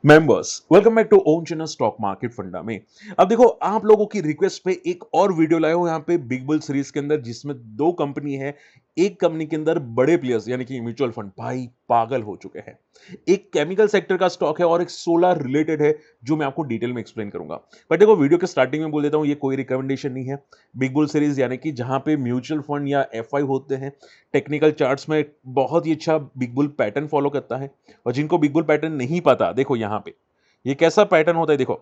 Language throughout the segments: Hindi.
Members welcome back to own channel stock market फंडा में। अब देखो, आप लोगों की रिक्वेस्ट पे एक और वीडियो लाया हूं यहाँ पे बिग बुल सीरीज के अंदर, जिसमें दो कंपनी है। एक कंपनी के अंदर बड़े प्लेयर्स यानी कि म्यूचुअल फंड भाई पागल हो चुके हैं। एक केमिकल सेक्टर का स्टॉक है और एक सोलर रिलेटेड है, जो मैं आपको डिटेल में एक्सप्लेन करूंगा। बट देखो, वीडियो के स्टार्टिंग में बोल देता हूं, ये कोई रिकमेंडेशन नहीं है। बिग बुल सीरीज यानी कि जहां पे म्यूचुअल फंड या एफआई होते हैं, टेक्निकल चार्ट्स में बहुत ही अच्छा बिग बुल पैटर्न फॉलो करता है। और जिनको बिग बुल पैटर्न नहीं पता, देखो यहाँ पे ये कैसा पैटर्न होता है। देखो,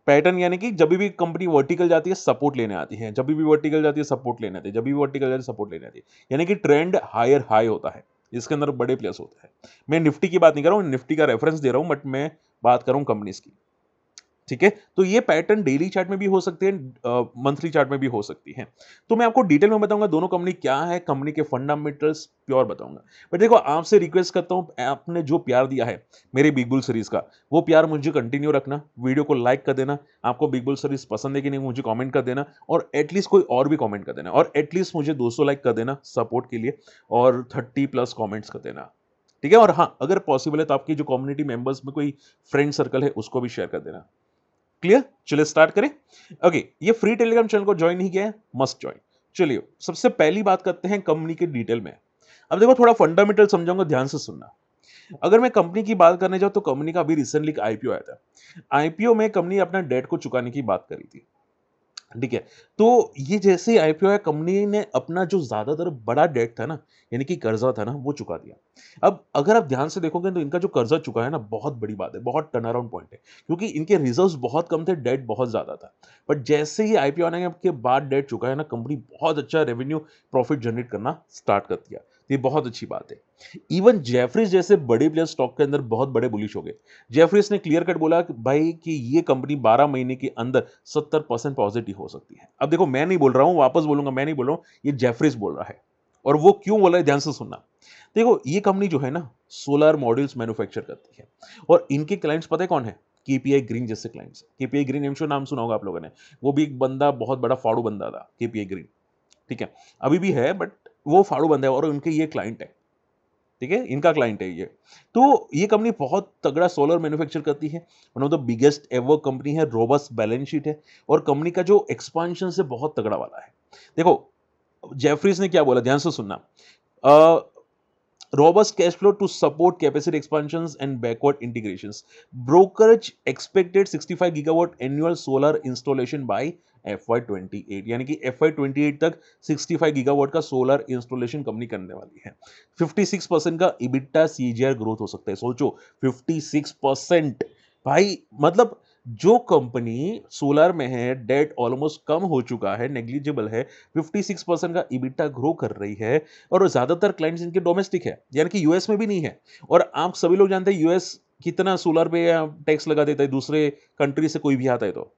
पैटर्न यानी कि जब भी कंपनी वर्टिकल जाती है सपोर्ट लेने आती है, जब भी वर्टिकल जाती है सपोर्ट लेने आती है, जब भी वर्टिकल जाती है सपोर्ट लेने आती है, यानी कि ट्रेंड हायर हाई होता है। इसके अंदर बड़े प्लेयर्स होते हैं। मैं निफ्टी की बात नहीं कर रहा हूं, निफ्टी का रेफरेंस दे रहा हूं, बट मैं बात कर रहा हूं कंपनीज की। ठीक है, तो ये पैटर्न डेली चार्ट में भी हो सकते हैं, मंथली चार्ट में भी हो सकती है। तो मैं आपको डिटेल में बताऊंगा दोनों कंपनी क्या है, कंपनी के फंडामेंटल्स प्योर बताऊंगा। बट देखो, आपसे रिक्वेस्ट करता हूं, आपने जो प्यार दिया है मेरे बिग बुल सीरीज का, वो प्यार मुझे कंटिन्यू रखना। वीडियो को लाइक कर देना, आपको बिग बुल सीरीज पसंद है कि नहीं मुझे कमेंट कर देना, और एटलीस्ट कोई और भी कमेंट कर देना, और एटलीस्ट मुझे 200 लाइक कर देना सपोर्ट के लिए, और 30+ कमेंट्स कर देना। ठीक है, और हाँ, अगर पॉसिबल है तो आपकी जो कम्युनिटी मेंबर्स में कोई फ्रेंड सर्कल है उसको भी शेयर कर देना। क्लियर, चलिए स्टार्ट करें। ओके, ये फ्री टेलीग्राम चैनल को ज्वाइन नहीं किया है, मस्ट ज्वाइन। चलिए, सबसे पहली बात करते हैं कंपनी के डिटेल में। अब देखो, थोड़ा फंडामेंटल समझाऊंगा, ध्यान से सुनना। अगर मैं कंपनी की बात करने जाऊं तो कंपनी का अभी रिसेंटली एक आईपीओ आया था। आईपीओ में कंपनी अपना डेट को चुकाने की बात करी थी। ठीक है, तो ये जैसे ही आईपीओ है, कंपनी ने अपना जो ज्यादातर बड़ा डेट था ना, यानी कि कर्जा था ना, वो चुका दिया। अब अगर आप ध्यान से देखोगे तो इनका जो कर्जा चुका है ना, बहुत बड़ी बात है, बहुत टर्न अराउंड पॉइंट है। क्योंकि इनके रिजर्व्स बहुत कम थे, डेट बहुत ज्यादा था। बट जैसे ही आईपीओ आने के बाद डेट चुका है ना, कंपनी बहुत अच्छा रेवेन्यू प्रॉफिट जनरेट करना स्टार्ट कर दिया। ये बहुत अच्छी बात है। इवन जेफरीज जैसे बड़े प्लेयर स्टॉक के अंदर बहुत बड़े बुलिश हो गए। जेफरीज ने क्लियर कट बोला कि भाई कि ये कंपनी 12 महीने के अंदर 70% पॉजिटिव हो सकती है। अब देखो, मैं नहीं बोल रहा हूं, वापस बोलूंगा, मैं नहीं बोल रहा हूं, ये जेफरीज बोल रहा है। और वो क्यों बोला है, ध्यान से सुनना। देखो, ये कंपनी जो है ना, सोलर मॉड्यूल्स मैन्युफैक्चर करती है। और इनके क्लाइंट्स पता है कौन है? केपीआई ग्रीन जैसे क्लाइंट्स। केपीआई ग्रीन एमशो नाम सुना होगा आप लोगों ने। वो भी एक बंदा, बहुत बड़ा फाड़ू बंदा था, केपीआई ग्रीन। ठीक है, अभी भी है, बट वो फाड़ू बंदा है और उनके ये क्लाइंट है। ठीक है, इनका क्लाइंट है ये। तो ये कंपनी बहुत तगड़ा सोलर मैन्युफैक्चर करती है। One of the biggest ever company है, रोबस्ट बैलेंस शीट है। और कंपनी का जो एक्सपांशन से बहुत तगड़ा वाला है। देखो, जेफरीज ने क्या बोला, ध्यान से सुनना। robust cash flow to support capacity expansions and backward integrations. Brokerage expected 65 gigawatt annual solar installation by FY28, यानी कि FY28 तक 65 गीगावाट का सोलर इंस्टॉलेशन कंपनी करने वाली है। 56% का इबिटा सीजीआर ग्रोथ हो सकता है, सोचो 56%। भाई मतलब, जो कंपनी सोलर में है, डेट ऑलमोस्ट कम हो चुका है, नेग्लिजिबल है, 56% का इबिटा ग्रो कर रही है। और ज्यादातर क्लाइंट्स इनके डोमेस्टिक है, यानी कि यूएस में भी नहीं है। और आप सभी लोग जानते हैं यूएस कितना सोलर पे टैक्स लगा देता है, दूसरे कंट्री से कोई भी आता है तो।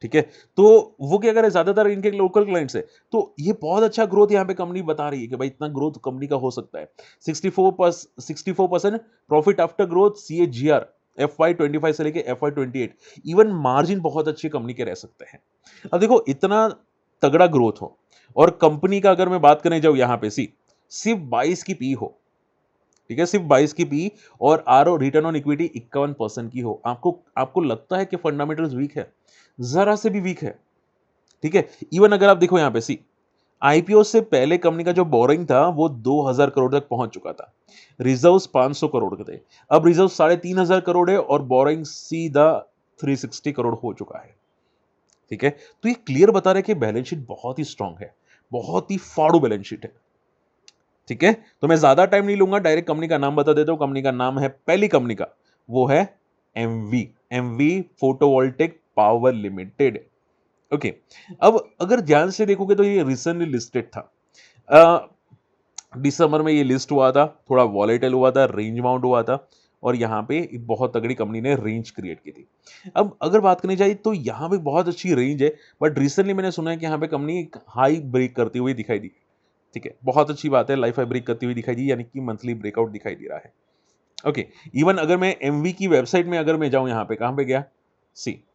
ठीक है, तो वो क्या करे, ज्यादातर इनके लोकल क्लाइंट्स है। तो ये बहुत अच्छा ग्रोथ यहाँ पे कंपनी बता रही है कि भाई इतना ग्रोथ कंपनी का हो सकता है। 64% profit after growth CAGR FY25 से लेके FY28। इवन मार्जिन बहुत अच्छे कंपनी के रह सकते हैं। अब देखो, इतना तगड़ा ग्रोथ हो, और कंपनी का अगर मैं बात करने जाऊं यहाँ पे सिर्फ 22 की पी हो। ठीक है, सिर्फ 22 की पी, और आरओ रिटर्न ऑन इक्विटी 51% की हो। आपको आपको लगता है कि फंडामेंटल्स वीक है? जरा से भी वीक है। ठीक है, इवन अगर आप देखो यहाँ पे आईपीओ से पहले कंपनी का जो बोरिंग था वो 2000 करोड़ तक पहुंच चुका था। रिजर्व्स 500 करोड़ के थे। अब रिजर्व 3500 करोड़ है, और बोरिंग सीधा 360 करोड़ हो चुका है। ठीक है, तो ये क्लियर बता रहे कि बैलेंस शीट बहुत ही स्ट्रांग है, बहुत ही फाड़ू बैलेंस शीट है। ठीक है, तो मैं ज्यादा टाइम नहीं लूंगा, डायरेक्ट कंपनी का नाम बता देता हूं। कंपनी का नाम है, पहली कंपनी का, वो है MV. MV photovoltaic power limited. Okay, अब अगर ध्यान से देखोगे तो ये रिसेंटली लिस्टेड था। दिसंबर में ये लिस्ट हुआ था, थोड़ा वॉलेटाइल हुआ था, रेंज बाउंड हुआ था। और यहाँ पे एक बहुत तगड़ी कंपनी ने रेंज क्रिएट की थी। अब अगर बात करनी चाहिए तो यहाँ पे बहुत अच्छी रेंज है। बट रिसेंटली मैंने सुना है कि यहाँ पे कंपनी एक हाई ब्रेक करती हुई दिखाई दी। ठीक है, बहुत अच्छी बात है, लाइफ हाई ब्रेक करती हुई दिखाई दी, यानी कि मंथली ब्रेकआउट दिखाई दे रहा है। ओके, इवन अगर मैं एमवी की वेबसाइट में अगर मैं जाऊं, यहाँ पे कहाँ पे गया,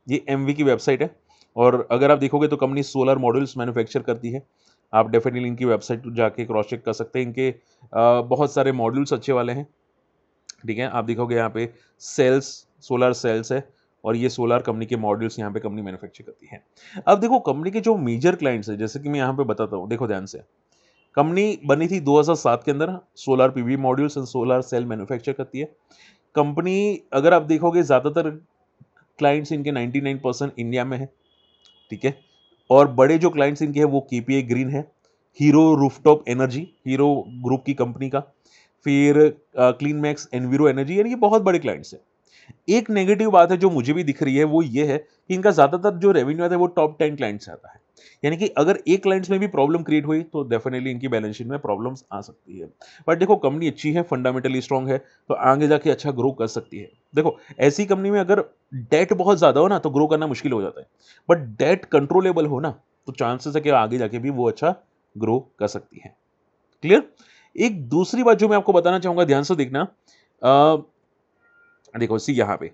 ये एमवी की वेबसाइट है। और अगर आप देखोगे तो कंपनी सोलर मॉड्यूल्स मैन्युफैक्चर करती है। आप डेफिनेटली इनकी वेबसाइट जाके क्रॉस चेक कर सकते हैं। इनके बहुत सारे मॉड्यूल्स अच्छे वाले हैं। ठीक है, आप देखोगे यहाँ पे सेल्स, सोलर सेल्स है और ये सोलर कंपनी के मॉड्यूल्स यहाँ पे कंपनी मैन्युफैक्चर करती है। अब देखो कंपनी के जो मेजर क्लाइंट्स है, जैसे कि मैं यहाँ पे बताता हूँ, देखो ध्यान से। कंपनी बनी थी 2007 के अंदर, solar PV modules and solar cell manufacture करती है। कंपनी अगर आप देखोगे ज़्यादातर क्लाइंट्स इनके 99% इंडिया में है, ठीक है। और बड़े जो क्लाइंट्स इनके हैं वो केपीआई ग्रीन है, hero rooftop energy, hero group की कंपनी का, फिर क्लीन मैक्स, एनवीरो एनर्जी, यानी कि बहुत बड़े क्लाइंट्स हैं। एक नेगेटिव बात है जो मुझे भी दिख रही है, वो ये है कि इनका ज्यादातर जो रेवेन्यू आता है वो टॉप 10 क्लाइंट से आता है। यानी कि अगर एक क्लाइंट्स में भी प्रॉब्लम क्रिएट हुई तो डेफिनेटली इनकी बैलेंस शीट में प्रॉब्लम्स आ सकती है। बट देखो कंपनी अच्छी है, फंडामेंटली स्ट्रांग है, तो आगे जाके अच्छा ग्रो कर सकती है। देखो ऐसी कंपनी में अगर डेट बहुत ज्यादा हो ना तो ग्रो करना मुश्किल हो जाता है, बट डेट कंट्रोलेबल हो ना तो चांसेस है कि आगे जाके भी वो अच्छा ग्रो कर सकती है। क्लियर। एक दूसरी बात जो मैं आपको बताना चाहूंगा, ध्यान से देखना। देखो सी यहाँ पे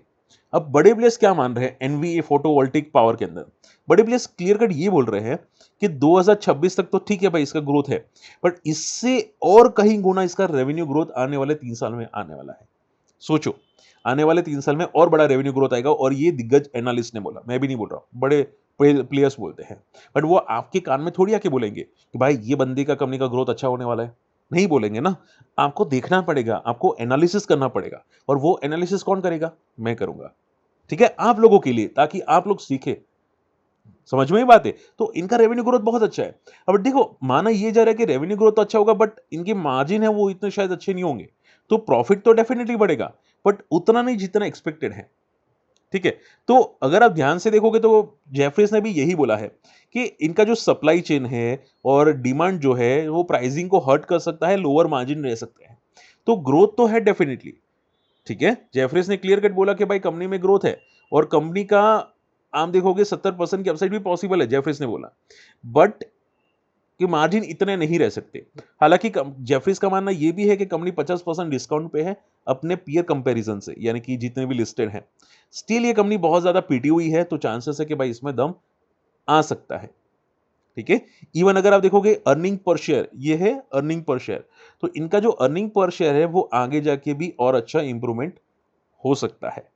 अब बड़े प्लेयर्स क्या मान रहे हैं एनवीए फोटोवोल्टिक पावर के अंदर। बड़े प्लेयर्स क्लियर कट ये बोल रहे हैं कि 2026 तक तो ठीक है भाई, इसका ग्रोथ है, बट इससे और कहीं गुना इसका रेवेन्यू ग्रोथ आने वाले 3 साल में आने वाला है। सोचो, आने वाले 3 साल में और बड़ा रेवेन्यू ग्रोथ आएगा, और ये दिग्गज एनालिस्ट ने बोला, मैं भी नहीं बोल रहा हूं, बड़े प्लेयर्स बोलते हैं। बट वो आपके कान में थोड़ी आके बोलेंगे कि भाई ये बंदे का कंपनी का ग्रोथ अच्छा होने वाला है, नहीं बोलेंगे ना। आपको देखना पड़ेगा, आपको एनालिसिस करना पड़ेगा, और वो एनालिसिस कौन करेगा? मैं करूंगा, ठीक है, आप लोगों के लिए, ताकि आप लोग सीखे। समझ में ही बात है। तो इनका रेवेन्यू ग्रोथ बहुत अच्छा है। अब देखो माना ये जा रहा है कि रेवेन्यू ग्रोथ तो अच्छा होगा, बट इनके मार्जिन है वो इतने शायद अच्छे नहीं होंगे, तो प्रॉफिट तो डेफिनेटली बढ़ेगा, बट उतना नहीं जितना एक्सपेक्टेड है, ठीक है। तो अगर आप ध्यान से देखोगे तो जेफरीज ने भी यही बोला है कि इनका जो सप्लाई चेन है और डिमांड जो है वो प्राइसिंग को हर्ट कर सकता है, लोअर मार्जिन रह सकते हैं। तो ग्रोथ तो है डेफिनेटली, ठीक है। जेफरीज ने क्लियर कट बोला कि भाई कंपनी में ग्रोथ है, और कंपनी का आप देखोगे 70% की अपसाइड भी पॉसिबल है, जेफरीज ने बोला, बट कि मार्जिन इतने नहीं रह सकते। हालांकि जेफरीज का मानना यह भी है कि कंपनी 50% डिस्काउंट पे है अपने पीयर कंपैरिजन से, यानी कि जितने भी लिस्टेड हैं। स्टिल ये कंपनी बहुत ज्यादा पीटी हुई है, तो चांसेस है कि भाई इसमें दम आ सकता है, ठीक है। इवन अगर आप देखोगे अर्निंग पर शेयर, ये है अर्निंग पर शेयर, तो इनका जो अर्निंग पर शेयर है वो आगे जाके भी और अच्छा इंप्रूवमेंट हो सकता है,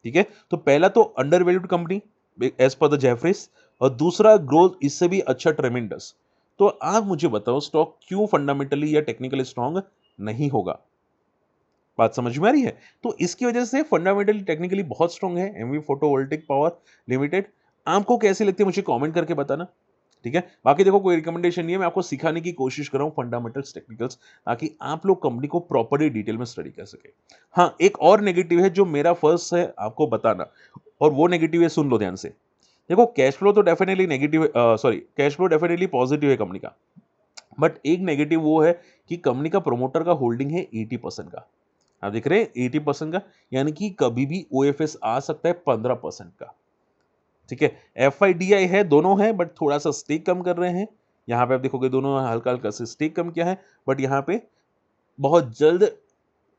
ठीक है। तो पहला तो undervalued company as per the Jefferies, और दूसरा ग्रोथ इससे भी अच्छा ट्रेमेंडस। तो आप मुझे बताओ स्टॉक क्यों फंडामेंटली या टेक्निकली स्ट्रांग नहीं होगा? बात समझ में आ रही है? तो इसकी वजह से फंडामेंटली टेक्निकली बहुत स्ट्रांग है एमवी फोटोवोल्टिक पावर लिमिटेड। आपको कैसी लगती है मुझे कमेंट करके बताना, ठीक है। बाकी देखो कोई रिकमेंडेशन नहीं है, मैं आपको सिखाने की कोशिश कर रहा हूं फंडामेंटल्स टेक्निकल्स, ताकि आप लोग कंपनी को प्रॉपर्ली डिटेल में स्टडी कर सके। हाँ, एक और नेगेटिव है जो मेरा फर्स्ट है आपको बताना, और वो नेगेटिव है, सुन लो ध्यान से। देखो कैश फ्लो तो definitely negative, sorry cash flow definitely positive है कंपनी का, बट एक नेगेटिव वो है कि कंपनी का प्रोमोटर का होल्डिंग है 80% का। आप देख रहे हैं 80% का, यानी कि कभी भी ओएफएस आ सकता है 15% का, ठीक है। एफआईडीआई है, दोनों है, बट थोड़ा सा स्टेक कम कर रहे हैं। यहाँ पे आप देखोगे दोनों हल्का हल्का से स्टेक कम किया है, बट यहाँ पे बहुत जल्द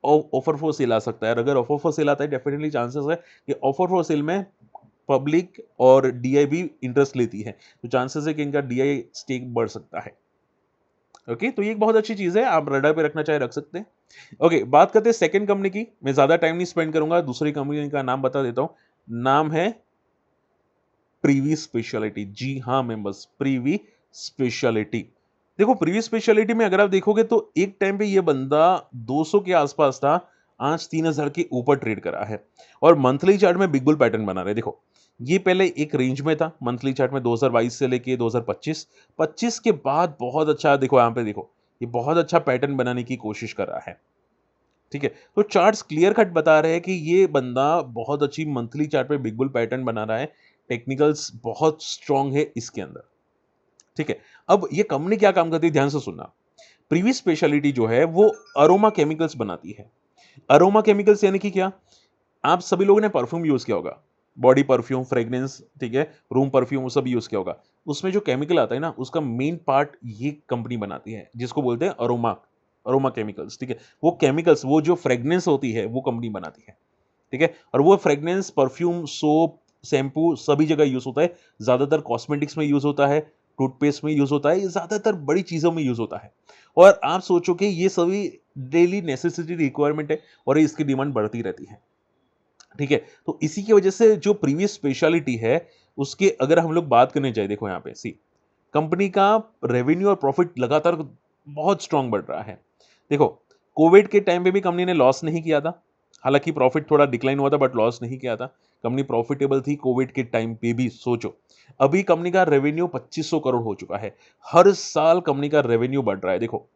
ऑफर फॉर सेल आ सकता है। और अगर ऑफर फॉर सेल आता है डेफिनेटली चांसेस है कि ऑफर फॉर सेल में पब्लिक और डीआई भी इंटरेस्ट लेती है, तो चांसेस है कि इनका डीआई स्टेक बढ़ सकता है। ओके, तो ये एक बहुत अच्छी चीज है, आप रडार पे रखना चाहे रख सकते हैं। ओके, बात करते हैं सेकंड कंपनी की। मैं ज्यादा टाइम नहीं स्पेंड करूंगा, दूसरी कंपनी का नाम बता देता हूं। नाम है प्रीवी स्पेशलिटी। जी हाँ मेंबर्स, प्रीवी स्पेशलिटी। देखो प्रीवी स्पेशलिटी में अगर आप देखोगे तो एक टाइम पे ये बंदा 200 के आसपास था, आज 3000 के ऊपर ट्रेड करा है, और मंथली चार्ट में बिग बुल पैटर्न बना रहे। देखो ये पहले एक रेंज में था मंथली चार्ट में 2022 से लेके 2025, 25 के बाद बहुत अच्छा, देखो यहाँ पे देखो ये बहुत अच्छा पैटर्न बनाने की कोशिश कर रहा है, ठीक है। तो चार्ट्स क्लियर कट बता रहे हैं कि ये बंदा बहुत अच्छी मंथली चार्ट पे बिग बुल पैटर्न बना रहा है, टेक्निकल्स बहुत स्ट्रांग है इसके अंदर, ठीक है। अब ये कंपनी क्या काम करती है ध्यान से सुनना। प्रीवियस स्पेशलिटी जो है वो अरोमा केमिकल्स बनाती है। अरोमा केमिकल्स यानी कि क्या? आप सभी लोगों ने परफ्यूम यूज किया होगा, बॉडी परफ्यूम, फ्रेग्रेंस, ठीक है, रूम परफ्यूम, वो सब यूज किया होगा। उसमें जो केमिकल आता है ना, उसका मेन पार्ट ये कंपनी बनाती है, जिसको बोलते हैं अरोमा, अरोमा केमिकल्स, ठीक है। वो केमिकल्स, वो जो फ्रेग्रेंस होती है वो कंपनी बनाती है, ठीक है। और वो फ्रेग्रेंस, परफ्यूम, सोप, शैम्पू सभी जगह यूज होता है, ज्यादातर कॉस्मेटिक्स में यूज होता है, टूथपेस्ट में यूज होता है, ये ज्यादातर बड़ी चीजों में यूज होता है। और आप सोचो कि ये सभी डेली नेसेसिटी रिक्वायरमेंट है, और इसकी डिमांड बढ़ती रहती है, ठीक है? तो इसी की वजह से जो प्रीवियस स्पेशलिटी है, उसके अगर हम लोग बात करने जाए, देखो यहाँ पे सी कंपनी का रेवेन्यू और प्रॉफिट लगातार बहुत स्ट्रांग बढ़ रहा है। देखो, कोविड के टाइम पे भी कंपनी ने लॉस नहीं किया था। हालाँकि प्रॉफिट थोड़ा डिक्लाइन हुआ था बट लॉस नहीं किया था। कंपनी प्रॉफिटेबल थी कोविड के टाइम पे भी सोचो। अभी कंपनी का रेवेन्यू 2500 करोड़ हो चुका है। हर साल कंपनी का रेवेन्यू बढ़ रहा है। देखो,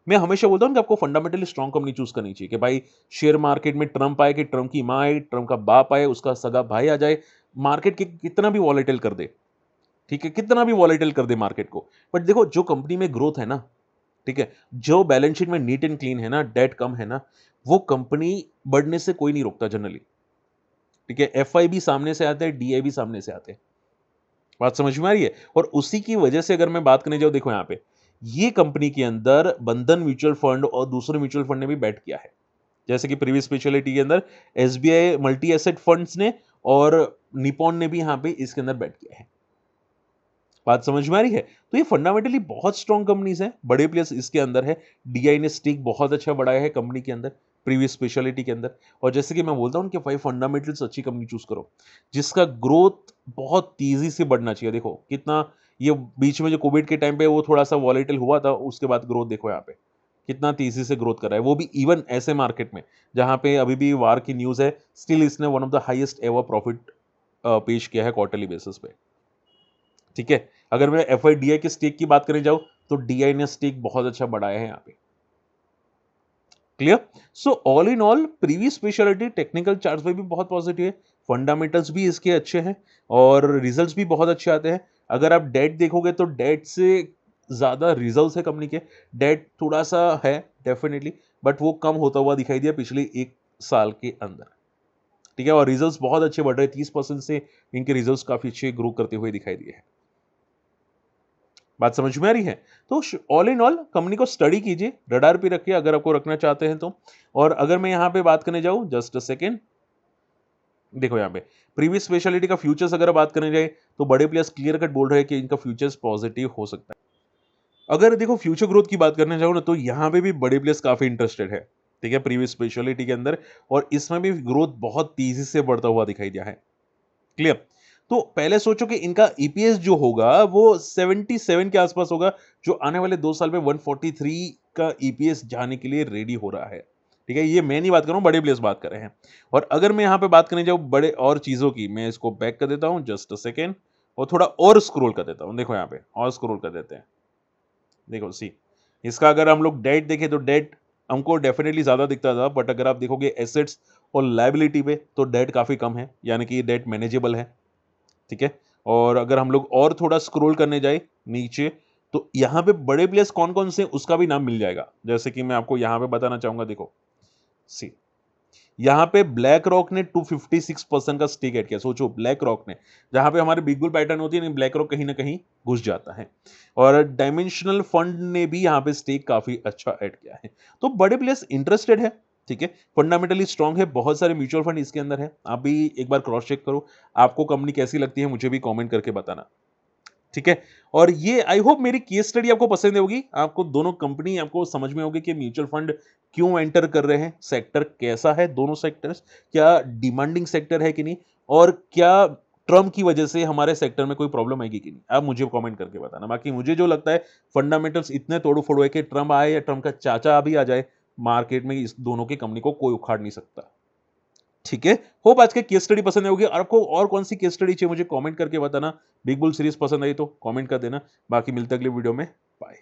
मैं हमेशा बोलता हूँ कि आपको फंडामेंटली स्ट्रांग कंपनी चूज़ करनी चाहिए कि भाई शेयर मार्केट में ट्रम्प आए कि ट्रम्प की माँ आए, ट्रम्प का बाप आए, उसका सगा भाई आ जाए, मार्केट के कितना भी वॉलेटाइल कर दे, ठीक है? कितना भी वॉलेटाइल कर दे मार्केट को। बट देखो जो कंपनी में ग्रोथ है ना, ठीक है? जो बैलेंस शीट में नीट एंड क्लीन है ना, डेट कम है ना, वो कंपनी बढ़ने से कोई नहीं रोकता जनरली, ठीक है? एफआई भी सामने से आते हैं, डीआई भी सामने से आते हैं। बात समझ में आ रही है? और उसी की वजह से अगर मैं बात करने जाऊँ, देखो यहाँ पे, ये कंपनी के अंदर बंधन म्यूचुअल फंड और दूसरे म्यूचुअल फंड ने भी बैट किया है। जैसे कि प्रीवियस स्पेशलिटी के अंदर एसबीआई मल्टी एसेट फंड्स ने और निपॉन ने भी यहाँ पे इसके अंदर बैट किया है। बात समझ में आ रही है? तो ये फंडामेंटली बहुत स्ट्रांग कंपनीज हैं, बड़े प्लेयर्स इसके अंदर है। डीआई ने स्टेक बहुत अच्छा बढ़ाया है कंपनी के अंदर, प्रीवियस स्पेशलिटी के अंदर। और जैसे कि मैं बोलता हूँ कि भाई फंडामेंटल्स अच्छी कंपनी चूज करो, जिसका ग्रोथ बहुत तेजी से बढ़ना चाहिए। देखो कितना ये बीच में जो कोविड के टाइम पे वो थोड़ा सा वॉलेटिल हुआ था, उसके बाद ग्रोथ देखो यहाँ पे कितना तेजी से ग्रोथ कर रहा है, वो भी इवन ऐसे मार्केट में जहां पे अभी भी वार की न्यूज है, स्टिल इसने one of the highest ever profit पेश किया है क्वार्टरली बेसिस पे, ठीक है? अगर मैं एफआईडीआई के स्टेक की बात करने जाऊं, तो डीआई ने स्टेक बहुत अच्छा बढ़ाया है यहाँ पे। Clear? So all in all previous speciality technical charts पे भी बहुत पॉजिटिव है, फंडामेंटल्स भी इसके अच्छे हैं और रिजल्ट्स भी बहुत अच्छे आते हैं। अगर आप डेट देखोगे तो डेट से ज्यादा रिजल्ट्स है कंपनी के। डेट थोड़ा सा है डेफिनेटली, बट वो कम होता हुआ दिखाई दिया पिछले 1 साल के अंदर, ठीक है? और रिजल्ट्स बहुत अच्छे बढ़ रहे हैं, 30% से इनके रिजल्ट्स काफी अच्छे ग्रो करते हुए दिखाई दिए हैं। बात समझ में आ रही है? तो ऑल इन ऑल कंपनी को स्टडी कीजिए, रडार पे रखिए अगर आपको रखना चाहते हैं तो। और अगर मैं यहां पे बात करने जाऊं, जस्ट अ सेकेंड, देखो यहाँ पे प्रीवियस स्पेशलिटी का फ्यूचर्स अगर बात करने जाए, तो बड़े प्लेयर्स क्लियर कट बोल रहे हैं कि इनका फ्यूचर्स पॉजिटिव हो सकता है। अगर देखो फ्यूचर ग्रोथ की बात करने जाओ ना, तो यहाँ पे भी बड़े प्लेयर्स काफी इंटरेस्टेड है, ठीक है, प्रीवियस स्पेशलिटी के अंदर। और इसमें भी ग्रोथ बहुत तेजी से बढ़ता हुआ दिखाई दिया है। क्लियर? तो पहले सोचो कि इनका ईपीएस जो होगा वो 77 के आसपास होगा, जो आने वाले 2 साल में 143 का ईपीएस जाने के लिए रेडी हो रहा है, ठीक है? ये मैं नहीं बात कर रहा हूं, बड़े प्लेयर्स बात कर रहे हैं। और अगर मैं यहां पे बात करने जाऊं बड़े और चीजों की, मैं इसको बैक कर देता हूं जस्ट अ सेकेंड, और थोड़ा और स्क्रॉल कर देता हूं। देखो यहाँ पे और स्क्रॉल कर देते हैं। देखो सी इसका अगर हम लोग डेट देखें, तो डेट हमको डेफिनेटली ज्यादा दिखता था, बट अगर आप देखोगे एसेट्स और लायबिलिटी पे, तो डेट काफी कम है, यानी कि डेट मैनेजेबल है, ठीक है? और अगर हम लोग और थोड़ा स्क्रॉल करने जाए नीचे, तो यहाँ पे बड़े प्लेयर्स कौन कौन से उसका भी नाम मिल जाएगा। जैसे कि मैं आपको यहाँ पे बताना चाहूंगा, देखो सी यहाँ पे ब्लैक रॉक ने 256% का स्टेक ऐड किया। सोचो ब्लैक रॉक ने, जहां पे हमारे बिग बुल पैटर्न होती है, ब्लैक रॉक कहीं ना कहीं घुस जाता है। और डायमेंशनल फंड ने भी यहाँ पे स्टेक काफी अच्छा ऐड किया है। तो बड़े प्लेयर्स इंटरेस्टेड है, ठीक है? फंडामेंटली स्ट्रांग है, बहुत सारे म्यूचुअल फंड इसके अंदर है। आप भी एक बार क्रॉस चेक करो, आपको कंपनी कैसी लगती है मुझे भी कमेंट करके बताना, ठीक है? और ये आई होप मेरी केस स्टडी आपको पसंद होगी, आपको दोनों कंपनी आपको समझ में होगी कि म्यूचुअल फंड क्यों एंटर कर रहे हैं, सेक्टर कैसा है, दोनों सेक्टर्स क्या डिमांडिंग सेक्टर है कि नहीं, और क्या ट्रम्प की वजह से हमारे सेक्टर में कोई प्रॉब्लम आएगी कि नहीं, आप मुझे कमेंट करके बताना। बाकी मुझे जो लगता है फंडामेंटल्स इतने तोड़ू फोड़ू है कि ट्रम्प आए या ट्रम्प का चाचा भी आ जाए मार्केट में, इस दोनों की कंपनी को कोई उखाड़ नहीं सकता, ठीक है? होप आज के केस स्टडी पसंद होगी, और आपको और कौन सी केस स्टडी चाहिए मुझे कमेंट करके बताना। बिग बुल सीरीज पसंद आई तो कमेंट कर देना। बाकी मिलते अगले वीडियो में, बाय।